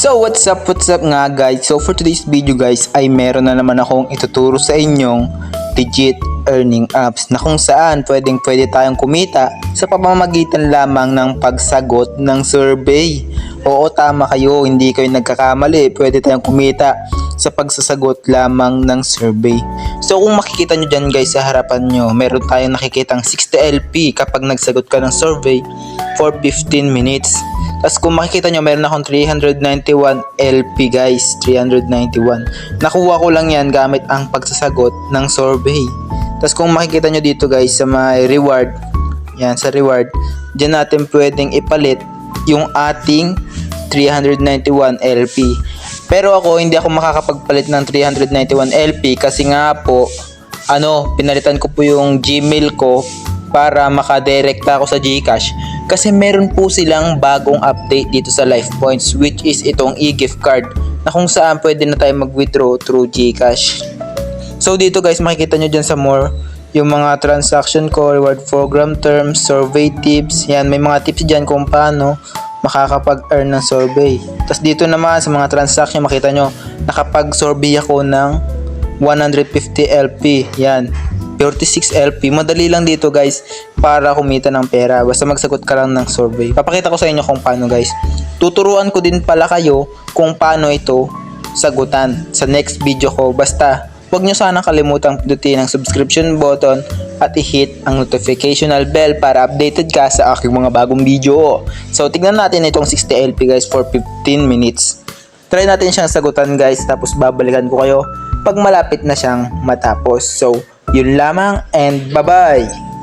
So what's up nga guys. So for today's video guys ay meron na naman akong ituturo sa inyong legit earning apps na kung saan pwede tayong kumita sa pamamagitan lamang ng pagsagot ng survey. Oo, tama kayo, hindi kayo nagkakamali, pwede tayong kumita sa pagsasagot lamang ng survey. So kung makikita nyo dyan guys sa harapan nyo, meron tayong nakikitang 60 LP kapag nagsagot ka ng survey for 15 minutes. Tapos kung makikita nyo, meron akong 391 LP guys, 391. Nakuha ko lang yan gamit ang pagsasagot ng survey. Tapos kung makikita nyo dito guys sa may reward, yan sa reward, dyan natin pwedeng ipalit yung ating 391 LP. Pero ako, hindi ako makakapagpalit ng 391 LP kasi nga po, pinalitan ko po yung Gmail ko para makadirekta ako sa GCash. Kasi meron po silang bagong update dito sa LifePoints, which is itong e-gift card na kung saan pwede na tayo mag-withdraw through GCash. So dito guys, makikita nyo dyan sa more yung mga transaction ko, reward program terms, survey tips. Yan, may mga tips dyan kung paano makakapag-earn ng survey. Tapos dito naman sa mga transaction, makita nyo, nakapag-survey ako ng 150 LP. Yan, 36 LP. Madali lang dito guys para kumita ng pera. Basta magsagot ka lang ng survey. Papakita ko sa inyo kung paano guys. Tuturuan ko din pala kayo kung paano ito sagutan sa next video ko. Basta huwag nyo sanang kalimutang pindutin ang subscription button at i-hit ang notification bell para updated ka sa aking mga bagong video. So tignan natin itong 60 LP guys for 15 minutes. Try natin siyang sagutan guys, tapos babalikan ko kayo pag malapit na siyang matapos. So yun lamang and bye bye!